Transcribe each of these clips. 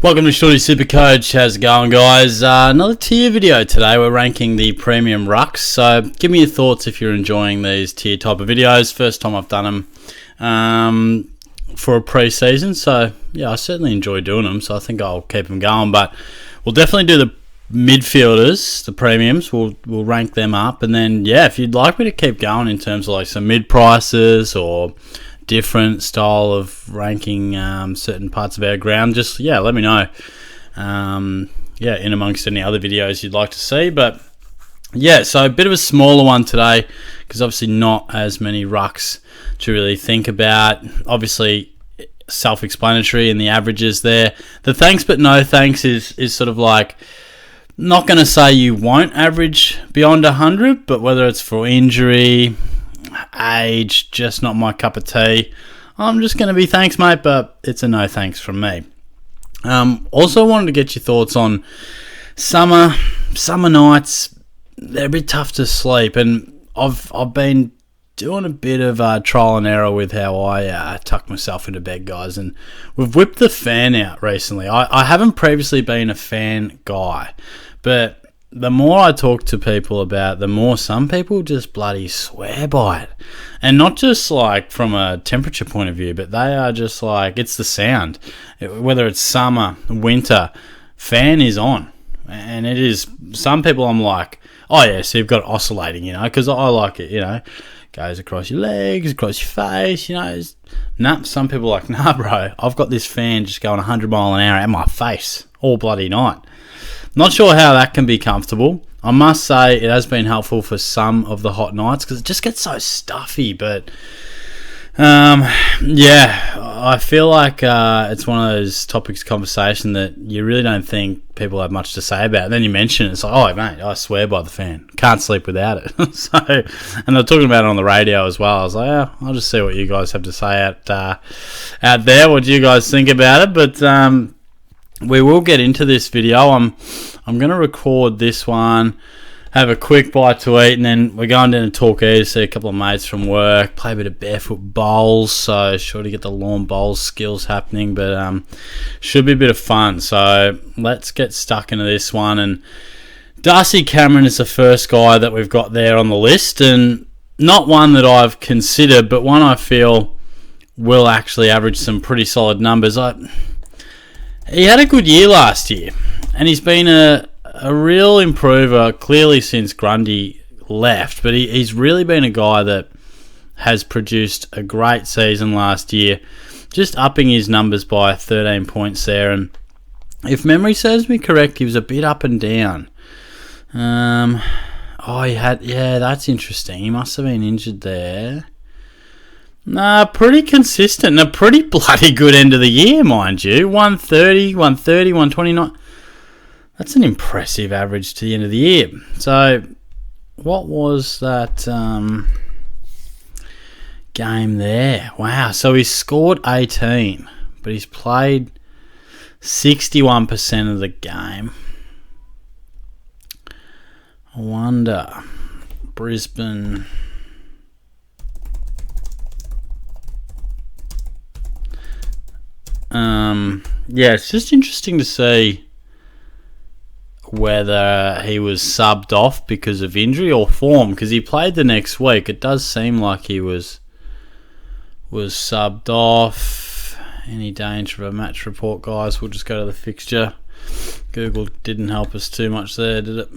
Welcome to Shorty SuperCoach. How's it going, guys? Another tier video today. We're ranking the premium rucks. So give me your thoughts if you're enjoying these tier type of videos. First time I've done them for a pre-season. So yeah, I certainly enjoy doing them. So I think I'll keep them going. But we'll definitely do the midfielders, the premiums. We'll rank them up. And then, yeah, if you'd like me to keep going in terms of like some mid-prices or different style of ranking certain parts of our ground, just let me know in amongst any other videos you'd like to see. But yeah, so a bit of a smaller one today because obviously not as many rucks to really think about. Obviously self-explanatory in the averages there. The thanks but no thanks is sort of like, not going to say you won't average beyond 100, but whether it's for injury, age, just not my cup of tea, I'm just going to be thanks, mate, but it's a no thanks from me. Also wanted to get your thoughts on summer nights. They're a bit tough to sleep, and I've been doing a bit of trial and error with how I tuck myself into bed, guys, and we've whipped the fan out recently. I haven't previously been a fan guy, but the more I talk to people about it, the more some people just bloody swear by it. And not just like from a temperature point of view, but they are just like, it's the sound. Whether it's summer, winter, fan is on. And it is, some people I'm like, oh yeah, so you've got it oscillating, because I like it, goes across your legs, across your face, Nah, some people are like, nah bro, I've got this fan just going 100 mile an hour at my face all bloody night. Not sure how that can be comfortable. I must say it has been helpful for some of the hot nights because it just gets so stuffy. But I feel like it's one of those topics of conversation that you really don't think people have much to say about. And then you mention it, it's like, oh mate, I swear by the fan. Can't sleep without it. And they're talking about it on the radio as well. I was like, I'll just see what you guys have to say out there. What do you guys think about it? But we will get into this video. I'm going to record this one, have a quick bite to eat, and then we're going down to Torquay to see a couple of mates from work, play a bit of barefoot bowls, so sure to get the lawn bowls skills happening, but should be a bit of fun. So let's get stuck into this one. And Darcy Cameron is the first guy that we've got there on the list, and not one that I've considered, but one I feel will actually average some pretty solid numbers. He had a good year last year, and he's been a real improver, clearly since Grundy left, but he's really been a guy that has produced a great season last year, just upping his numbers by 13 points there. And if memory serves me correct, he was a bit up and down. That's interesting. He must have been injured there. Nah, pretty consistent and a pretty bloody good end of the year, mind you. 130, 129. That's an impressive average to the end of the year. So, what was that game there? Wow, so he's scored 18, but he's played 61% of the game. I wonder, Brisbane... it's just interesting to see whether he was subbed off because of injury or form, because he played the next week. It does seem like he was subbed off. Any danger of a match report, guys? We'll just go to the fixture. Google didn't help us too much there, did it?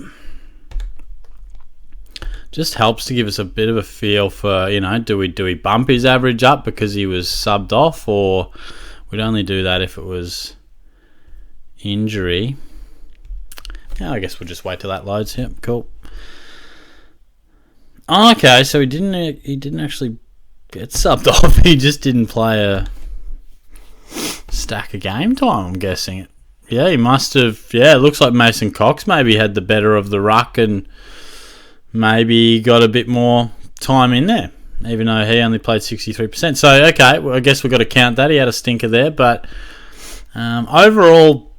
Just helps to give us a bit of a feel for, do we bump his average up because he was subbed off, or we'd only do that if it was injury. Yeah, I guess we'll just wait till that loads. Yep, cool. Oh, okay, so he didn't actually get subbed off. He just didn't play a stack of game time, I'm guessing. Yeah, he must have. Yeah, it looks like Mason Cox maybe had the better of the ruck and maybe got a bit more time in there, even though he only played 63%. So, okay, well, I guess we've got to count that. He had a stinker there, but overall,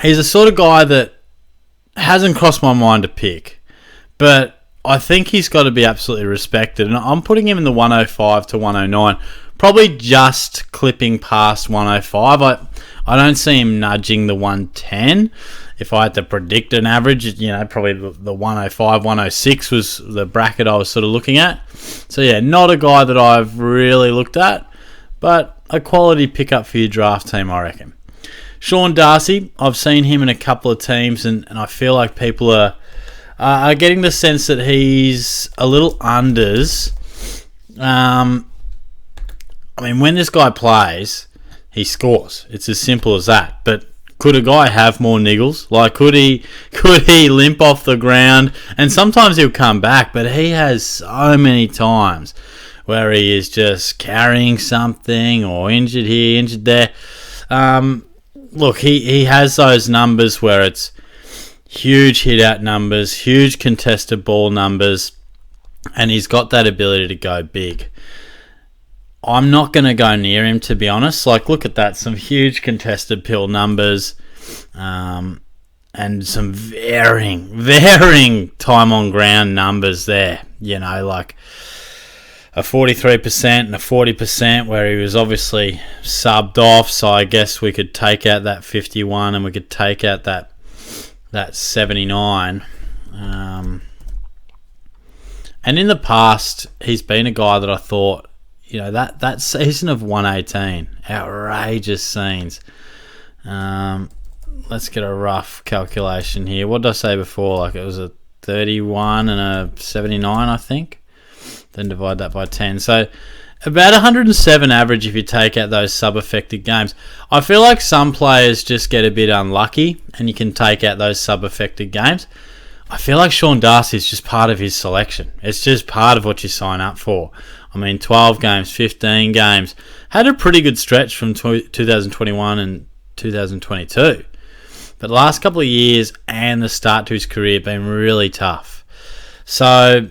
he's the sort of guy that hasn't crossed my mind to pick, but I think he's got to be absolutely respected, and I'm putting him in the 105 to 109, probably just clipping past 105. I don't see him nudging the 110. If I had to predict an average, probably the 105, 106 was the bracket I was sort of looking at. So yeah, not a guy that I've really looked at, but a quality pickup for your draft team, I reckon. Sean Darcy, I've seen him in a couple of teams, and I feel like people are getting the sense that he's a little unders. When this guy plays, he scores. It's as simple as that. But could a guy have more niggles? Like, could he limp off the ground? And sometimes he'll come back, but he has so many times where he is just carrying something or injured here, injured there. Look, he has those numbers where it's huge hit-out numbers, huge contested ball numbers, and he's got that ability to go big. I'm not going to go near him, to be honest. Like, look at that. Some huge contested pill numbers and some varying time on ground numbers there. Like a 43% and a 40% where he was obviously subbed off. So I guess we could take out that 51 and we could take out that 79. And in the past, he's been a guy that I thought, that season of 118, outrageous scenes. Let's get a rough calculation here. What did I say before? Like, it was a 31 and a 79, I think. Then divide that by 10. So about 107 average if you take out those sub-affected games. I feel like some players just get a bit unlucky and you can take out those sub-affected games. I feel like Sean Darcy is just part of his selection. It's just part of what you sign up for. 12 games, 15 games. Had a pretty good stretch from 2021 and 2022. But the last couple of years and the start to his career have been really tough. So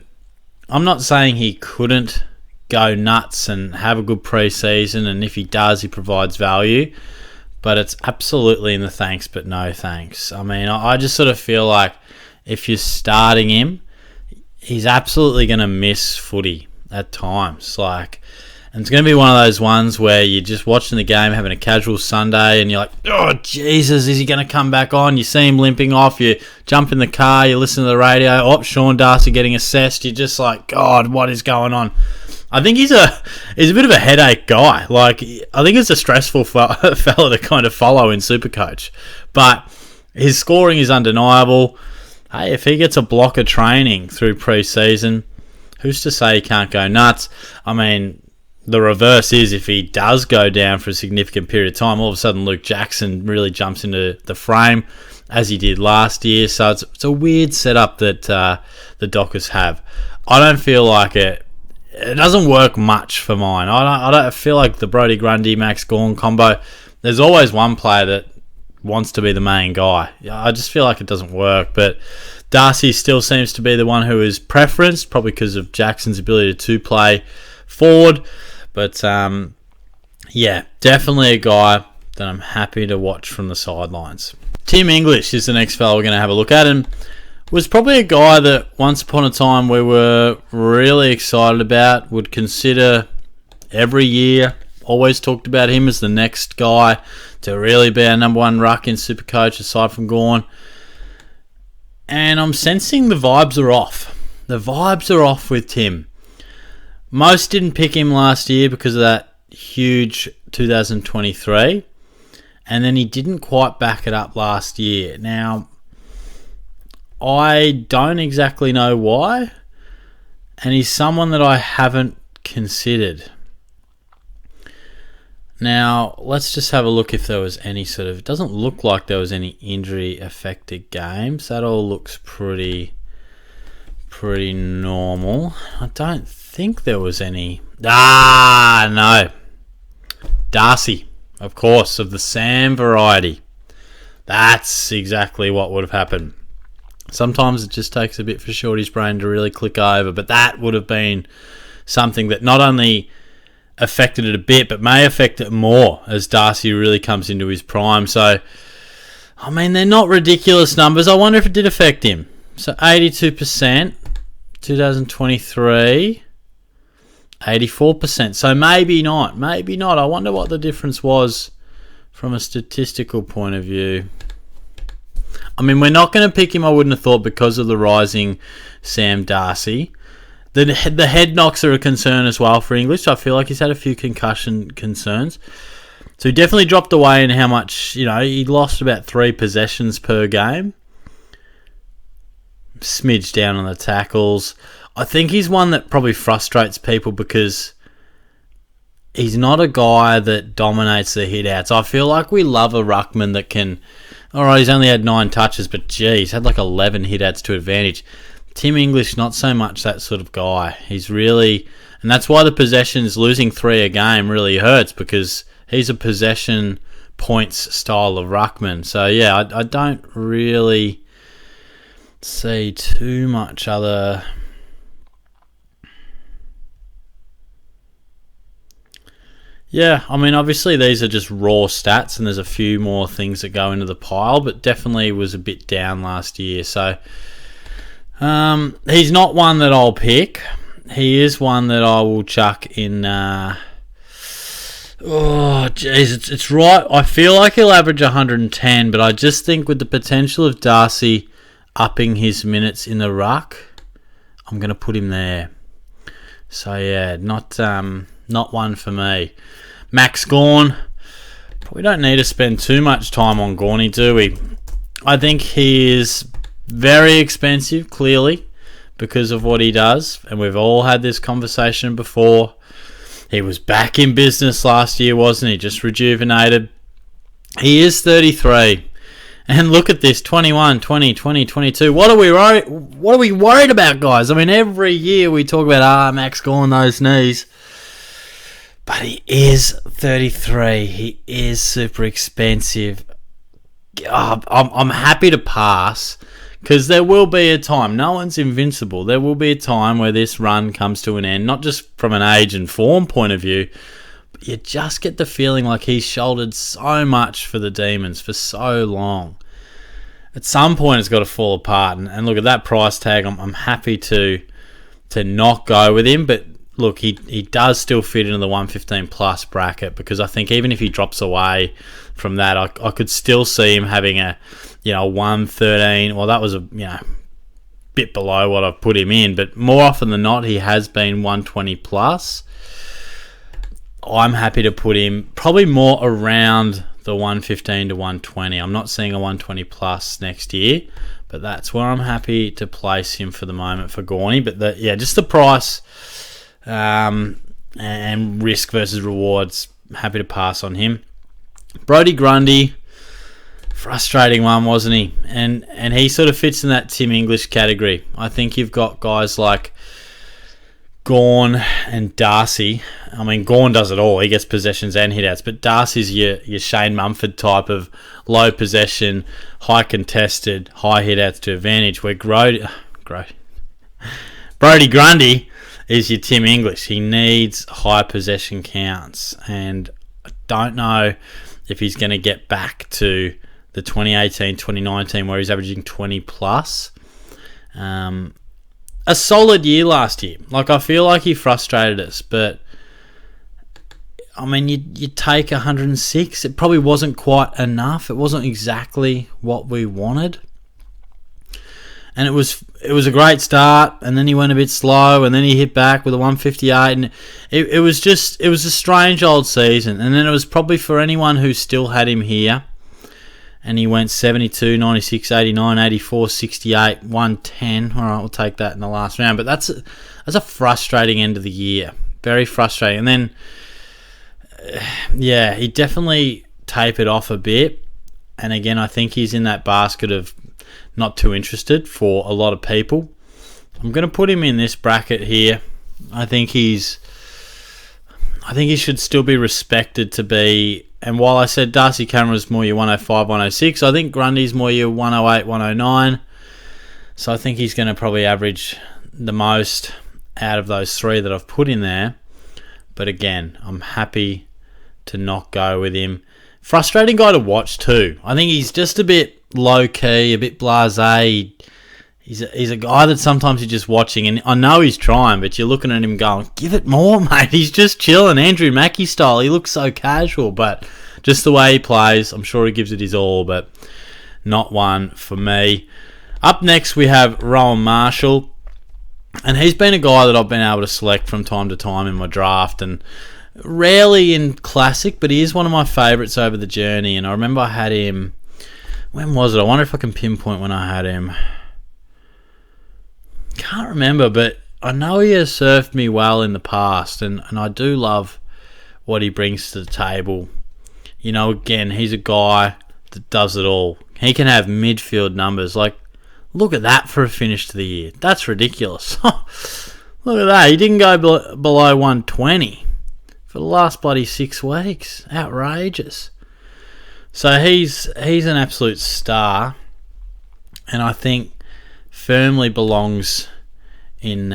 I'm not saying he couldn't go nuts and have a good pre-season, and if he does, he provides value. But it's absolutely in the thanks but no thanks. I just sort of feel like if you're starting him, he's absolutely going to miss footy at times. And it's going to be one of those ones where you're just watching the game, having a casual Sunday, and you're like, oh, Jesus, is he going to come back on? You see him limping off, you jump in the car, you listen to the radio, Sean Darcy getting assessed, you're just like, God, what is going on? I think he's a bit of a headache guy. I think it's a stressful fella to kind of follow in SuperCoach. But his scoring is undeniable. Hey, if he gets a block of training through pre-season, who's to say he can't go nuts? The reverse is if he does go down for a significant period of time, all of a sudden Luke Jackson really jumps into the frame as he did last year. So it's a weird setup that the Dockers have. I don't feel like it doesn't work much for mine. I don't feel like the Brodie Grundy, Max Gawn combo, there's always one player that wants to be the main guy. I just feel like it doesn't work. But Darcy still seems to be the one who is preferenced, probably because of Jackson's ability to play forward. But definitely a guy that I'm happy to watch from the sidelines. Tim English is the next fellow we're going to have a look at, and was probably a guy that once upon a time we were really excited about, would consider every year, always talked about him as the next guy to really be our number one ruck in SuperCoach aside from Gawn. And I'm sensing the vibes are off. The vibes are off with Tim. Most didn't pick him last year because of that huge 2023. And then he didn't quite back it up last year. Now, I don't exactly know why. And he's someone that I haven't considered. Now, let's just have a look if there was any it doesn't look like there was any injury-affected games. That all looks pretty normal. I don't think there was any. No. Darcy, of course, of the Sam variety. That's exactly what would have happened. Sometimes it just takes a bit for Shorty's brain to really click over, but that would have been something that not only affected it a bit, but may affect it more as Darcy really comes into his prime. So, they're not ridiculous numbers. I wonder if it did affect him. So 82%, 2023. 84%. So maybe not. Maybe not. I wonder what the difference was from a statistical point of view. I mean, we're not going to pick him, I wouldn't have thought, because of the rising Sam Darcy. The head knocks are a concern as well for English. I feel like he's had a few concussion concerns. So he definitely dropped away in how much, he lost about 3 possessions per game. Smidged down on the tackles. I think he's one that probably frustrates people because he's not a guy that dominates the hit-outs. I feel like we love a ruckman that can... Alright, he's only had 9 touches, but he's had like 11 hit-outs to advantage. Tim English, not so much that sort of guy. He's really... And that's why the possessions, losing 3 a game really hurts, because he's a possession points style of ruckman. So yeah, I don't really see too much other... Yeah, I mean, obviously these are just raw stats, and there's a few more things that go into the pile, but definitely was a bit down last year. So he's not one that I'll pick. He is one that I will chuck in... it's right. I feel like he'll average 110, but I just think with the potential of Darcy upping his minutes in the ruck, I'm going to put him there. So yeah, not one for me. Max Gawn. We don't need to spend too much time on Gawny, do we? I think he is very expensive, clearly, because of what he does. And we've all had this conversation before. He was back in business last year, wasn't he? Just rejuvenated. He is 33. And look at this, 21, 20, 20, 22. What are we worried about, guys? I mean, every year we talk about, Max Gawn, those knees. But he is 33. He is super expensive. I'm happy to pass, because there will be a time. No one's invincible. There will be a time where this run comes to an end, not just from an age and form point of view, but you just get the feeling like he's shouldered so much for the Demons for so long. At some point, it's got to fall apart. And look at that price tag. I'm happy to not go with him, but look, he does still fit into the 115 plus bracket, because I think even if he drops away from that, I could still see him having a 113. Well, that was a bit below what I've put him in, but more often than not, he has been 120 plus. I'm happy to put him probably more around the 115 to 120. I'm not seeing a 120 plus next year, but that's where I'm happy to place him for the moment for Gawny. But just the price and risk versus rewards, happy to pass on him. Brodie Grundy, frustrating one, wasn't he? And he sort of fits in that Tim English category. I think you've got guys like Gawn and Darcy. I mean, Gawn does it all. He gets possessions and hitouts, but Darcy's your Shane Mumford type of low possession, high contested, high hitouts to advantage, where Brodie Grundy is your Tim English. He needs high possession counts, and I don't know if he's going to get back to the 2018, 2019 where he's averaging 20 plus. A solid year last year. Like, I feel like he frustrated us, but I mean, you take 106. It probably wasn't quite enough. It wasn't exactly what we wanted. And it was a great start, and then he went a bit slow, and then he hit back with a 158, and it was a strange old season. And then it was probably for anyone who still had him here, and he went 72, 96, 89, 84, 68, 110. All right, we'll take that in the last round. But that's a frustrating end of the year. Very frustrating. And then, he definitely tapered off a bit. And again, I think he's in that basket of not too interested for a lot of people. I'm going to put him in this bracket here. I think he should still be respected to be. And while I said Darcy Cameron's more your 105, 106, I think Grundy's more your 108, 109. So I think he's going to probably average the most out of those three that I've put in there. But again, I'm happy to not go with him. Frustrating guy to watch too. I think he's just a bit low-key, a bit blasé. He's a guy that sometimes you're just watching, and I know he's trying, but you're looking at him going, give it more, mate. He's just chilling, Andrew Mackie style. He looks so casual, but just the way he plays, I'm sure he gives it his all, but not one for me. Up next, we have Rowan Marshall, and he's been a guy that I've been able to select from time to time in my draft, and rarely in Classic, but he is one of my favourites over the journey, and I remember I had him, when was it? I wonder if I can pinpoint when I had him. Can't remember, but I know he has served me well in the past, and I do love what he brings to the table. You know, again, he's a guy that does it all. He can have midfield numbers. Like, look at that for a finish to the year. That's ridiculous. Look at that. He didn't go below 120 for the last bloody 6 weeks. Outrageous. So he's an absolute star, and I think firmly belongs in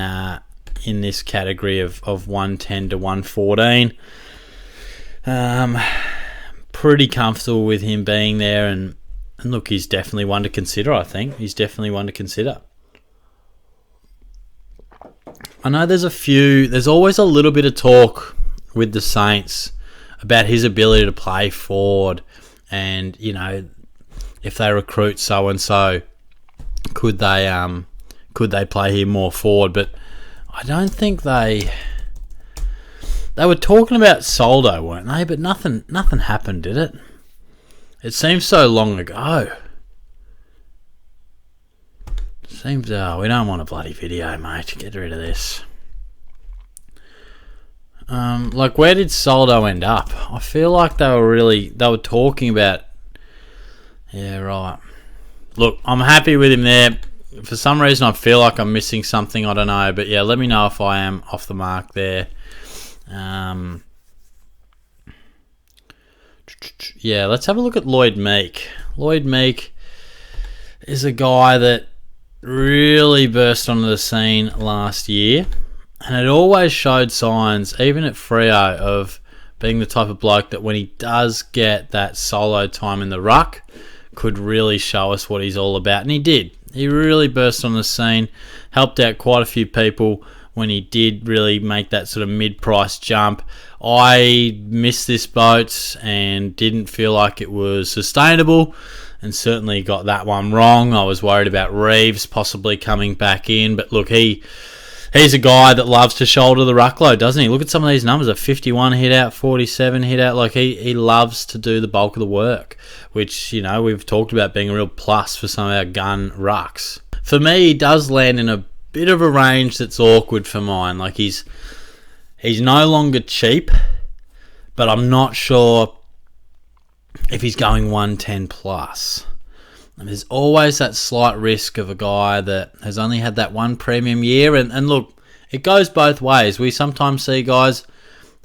this category of 110 to 114. Pretty comfortable with him being there, and look, he's definitely one to consider. I think he's definitely one to consider. I know there's always a little bit of talk with the Saints about his ability to play forward, and you know, if they recruit so and so, could they play him more forward? But I don't think they were talking about Soldo, weren't they? But nothing happened, did it? It seems so long ago. Seems we don't want a bloody video, mate. Get rid of this. Like, where did Soldo end up? I feel like they were talking about. Yeah, right. Look, I'm happy with him there. For some reason, I feel like I'm missing something. I don't know, but yeah, let me know if I am off the mark there. Yeah, let's have a look at Lloyd Meek. Lloyd Meek is a guy that really burst onto the scene last year, and it always showed signs, even at Freo, of being the type of bloke that when he does get that solo time in the ruck, could really show us what he's all about. And he did. He really burst on the scene, helped out quite a few people when he did really make that sort of mid-price jump. I missed this boat and didn't feel like it was sustainable, and certainly got that one wrong. I was worried about Reeves possibly coming back in, but look, he's a guy that loves to shoulder the ruckload, doesn't he? Look at some of these numbers, a 51 hit out, 47 hit out. Like, he loves to do the bulk of the work, which, you know, we've talked about being a real plus for some of our gun rucks. For me, he does land in a bit of a range that's awkward for mine. Like, he's no longer cheap, but I'm not sure if he's going 110 plus. And there's always that slight risk of a guy that has only had that one premium year. And look, it goes both ways. We sometimes see guys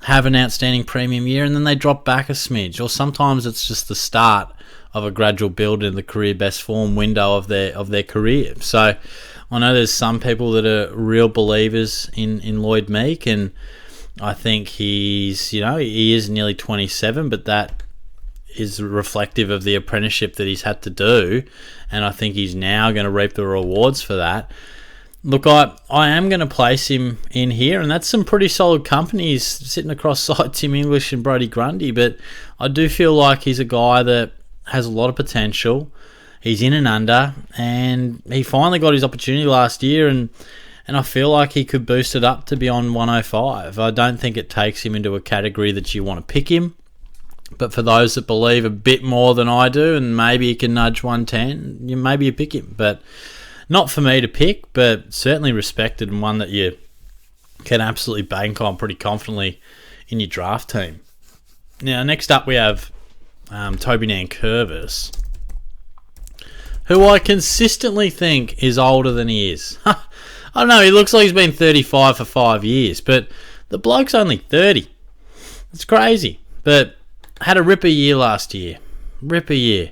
have an outstanding premium year and then they drop back a smidge. Or sometimes it's just the start of a gradual build in the career best form window of their career. So I know there's some people that are real believers in Lloyd Meek, and I think he is nearly 27, but that is reflective of the apprenticeship that he's had to do, and I think he's now going to reap the rewards for that. Look, I am going to place him in here, and that's some pretty solid companies sitting across side Tim English and Brodie Grundy, but I do feel like he's a guy that has a lot of potential. He's in and under, and he finally got his opportunity last year, and I feel like he could boost it up to beyond 105. I don't think it takes him into a category that you want to pick him, but for those that believe a bit more than I do, and maybe he can nudge 110, maybe you pick him. But not for me to pick, but certainly respected, and one that you can absolutely bank on pretty confidently in your draft team. Now, next up we have Toby Nankervis, who I consistently think is older than he is. I don't know, he looks like he's been 35 for 5 years, but the bloke's only 30. It's crazy. But had a ripper year last year. Ripper year.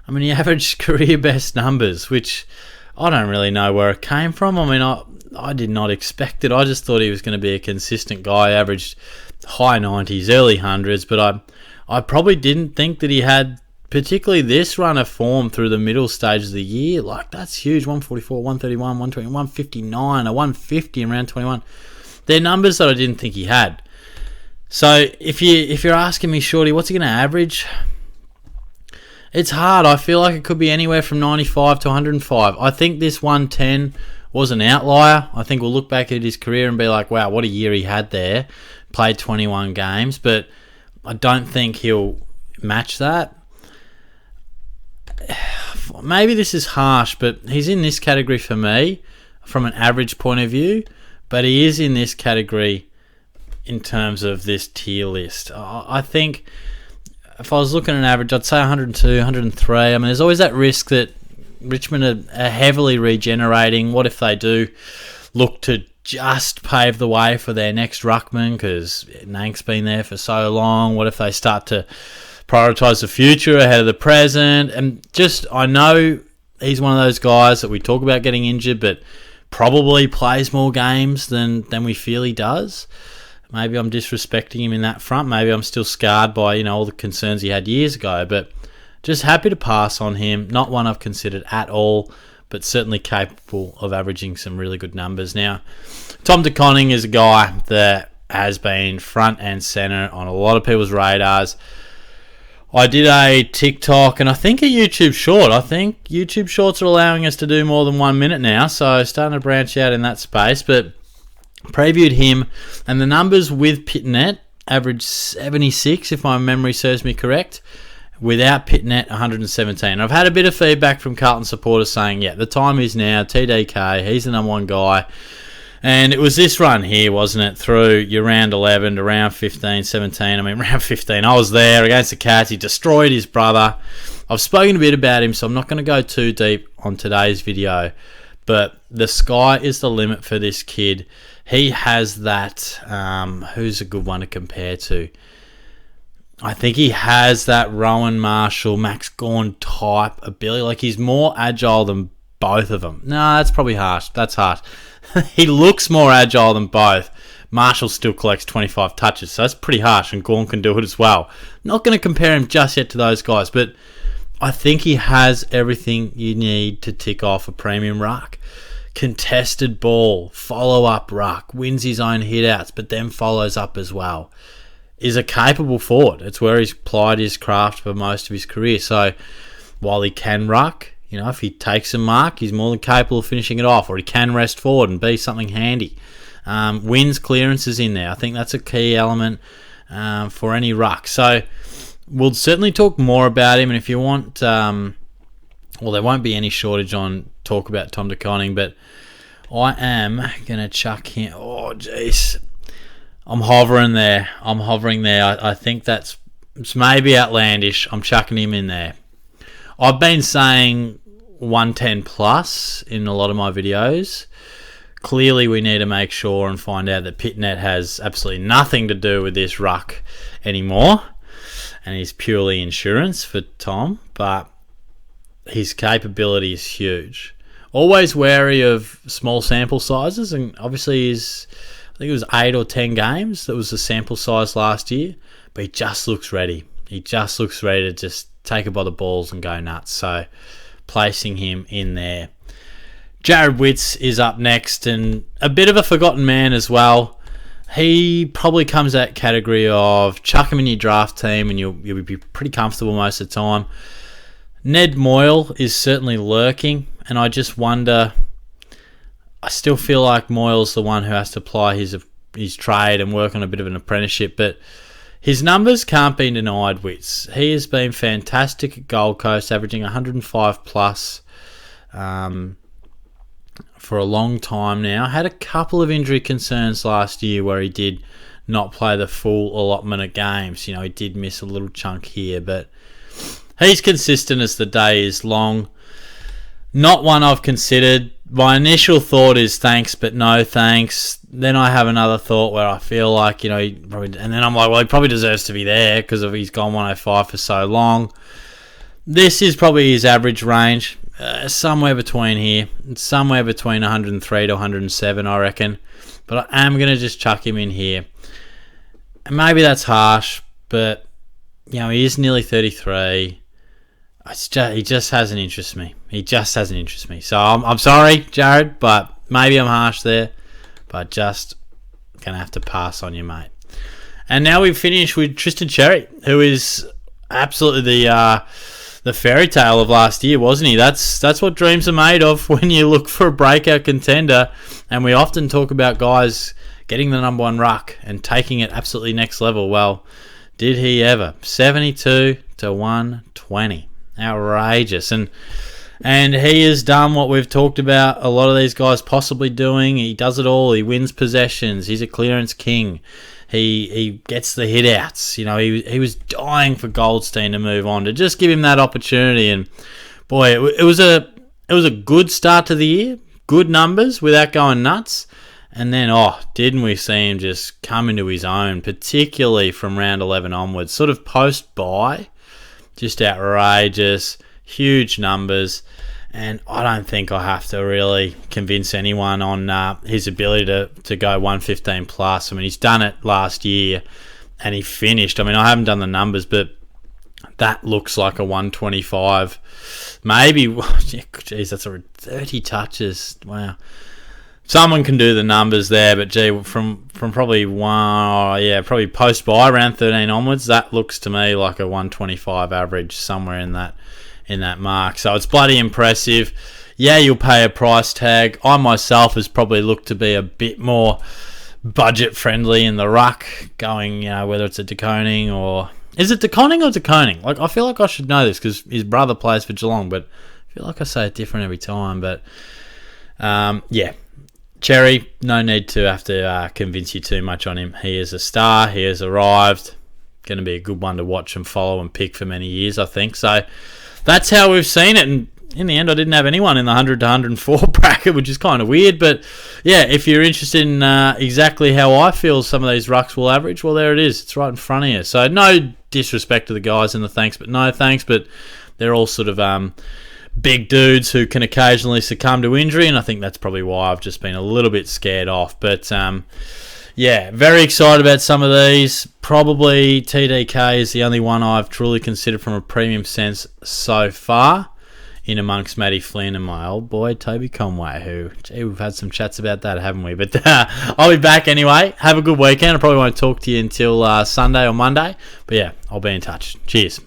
I mean, he averaged career best numbers, which I don't really know where it came from. I mean, I did not expect it. I just thought he was going to be a consistent guy, averaged high 90s, early 100s, but I probably didn't think that he had particularly this run of form through the middle stages of the year, like that's huge. 144, 131, 120, 159, a 150 in round 21. They're numbers that I didn't think he had. So if you're asking me, Shorty, what's he going to average? It's hard. I feel like it could be anywhere from 95 to 105. I think this 110 was an outlier. I think we'll look back at his career and be like, wow, what a year he had there. Played 21 games, but I don't think he'll match that. Maybe this is harsh, but he's in this category for me from an average point of view, but he is in this category in terms of this tier list. I think if I was looking at an average, I'd say 102, 103. I mean, there's always that risk that Richmond are heavily regenerating. What if they do look to just pave the way for their next ruckman because Nank's been there for so long? What if they start to prioritise the future ahead of the present? And just, I know he's one of those guys that we talk about getting injured, but probably plays more games than we feel he does. Maybe I'm disrespecting him in that front. Maybe I'm still scarred by, all the concerns he had years ago. But just happy to pass on him. Not one I've considered at all, but certainly capable of averaging some really good numbers. Now, Tom De Koning is a guy that has been front and centre on a lot of people's radars. I did a TikTok and I think a YouTube short. I think YouTube shorts are allowing us to do more than 1 minute now, so starting to branch out in that space. But previewed him, and the numbers with Pitnet averaged 76, if my memory serves me correct. Without Pitnet, 117. I've had a bit of feedback from Carlton supporters saying, yeah, the time is now. TDK, he's the number one guy. And it was this run here, wasn't it, through your round 11 to round 15, 17. I mean, round 15, I was there against the Cats. He destroyed his brother. I've spoken a bit about him, so I'm not going to go too deep on today's video. But the sky is the limit for this kid. He has that, who's a good one to compare to? I think he has that Rowan Marshall, Max Gawn type ability. Like, he's more agile than both of them. No, that's probably harsh. That's harsh. He looks more agile than both. Marshall still collects 25 touches, so that's pretty harsh, and Gawn can do it as well. Not going to compare him just yet to those guys, but I think he has everything you need to tick off a premium ruck. Contested ball, follow-up ruck, wins his own hit-outs, but then follows up as well. Is a capable forward. It's where he's applied his craft for most of his career. So while he can ruck, if he takes a mark, he's more than capable of finishing it off, or he can rest forward and be something handy. Wins clearances in there. I think that's a key element for any ruck. So we'll certainly talk more about him, and if you want, there won't be any shortage on talk about Tom De Koning, but I am going to chuck him. Oh, jeez. I'm hovering there. I think it's maybe outlandish. I'm chucking him in there. I've been saying 110 plus in a lot of my videos. Clearly, we need to make sure and find out that Pitnet has absolutely nothing to do with this ruck anymore, and he's purely insurance for Tom, but his capability is huge. Always wary of small sample sizes, and obviously I think it was 8 or 10 games. That was the sample size last year, but he just looks ready. He just looks ready to just take it by the balls and go nuts. So placing him in there. Jared Witts is up next, and a bit of a forgotten man as well. He probably comes that category of chuck him in your draft team and you'll be pretty comfortable most of the time. Ned Moyle is certainly lurking, and I just wonder, I still feel like Moyle's the one who has to apply his trade and work on a bit of an apprenticeship, but his numbers can't be denied, Witts. He has been fantastic at Gold Coast, averaging 105 plus for a long time now. Had a couple of injury concerns last year where he did not play the full allotment of games. He did miss a little chunk here, but he's consistent as the day is long. Not one I've considered. My initial thought is thanks, but no thanks. Then I have another thought where I feel like, he probably, and then I'm like, well, he probably deserves to be there because he's gone 105 for so long. This is probably his average range, somewhere between here. It's somewhere between 103 to 107, I reckon. But I am going to just chuck him in here. And maybe that's harsh, but, he is nearly 33. he just hasn't interested me. He just hasn't interested me. So I'm sorry, Jared, but maybe I'm harsh there. But just going to have to pass on you, mate. And now we've finished with Tristan Cherry, who is absolutely the fairy tale of last year, wasn't he? That's what dreams are made of when you look for a breakout contender. And we often talk about guys getting the number one ruck and taking it absolutely next level. Well, did he ever? 72 to 120. Outrageous. And he has done what we've talked about a lot of these guys possibly doing. He does it all. He wins possessions. He's a clearance king. He gets the hit outs. You know, he was dying for Goldstein to move on, to just give him that opportunity. And boy, it was a good start to the year. Good numbers without going nuts. And then, didn't we see him just come into his own, particularly from round 11 onwards, sort of post-bye. Just outrageous, huge numbers, and I don't think I have to really convince anyone on his ability to go 115 plus. I mean, he's done it last year, and he finished. I mean, I haven't done the numbers, but that looks like a 125. Maybe, geez, that's 30 touches. Wow. Someone can do the numbers there, but gee, from probably probably post by around 13 onwards, that looks to me like a 125 average, somewhere in that mark. So it's bloody impressive. Yeah, you'll pay a price tag. I myself has probably looked to be a bit more budget friendly in the ruck, going, whether it's a DeConing or... Is it DeConing or DeConing? Like, I feel like I should know this because his brother plays for Geelong, but I feel like I say it different every time. But yeah. Cherry, no need to have to convince you too much on him. He is a star. He has arrived. Going to be a good one to watch and follow and pick for many years, I think. So that's how we've seen it. And in the end, I didn't have anyone in the 100 to 104 bracket, which is kind of weird. But yeah, if you're interested in exactly how I feel some of these rucks will average, well, there it is. It's right in front of you. So no disrespect to the guys in the thanks, but no thanks. But they're all sort of... big dudes who can occasionally succumb to injury, and I think that's probably why I've just been a little bit scared off. But yeah, very excited about some of these. Probably TDK is the only one I've truly considered from a premium sense so far, in amongst Matty Flynn and my old boy Toby Conway, who, gee, we've had some chats about that, haven't we? But I'll be back anyway. Have a good weekend. I probably won't talk to you until Sunday or Monday, but yeah, I'll be in touch. Cheers.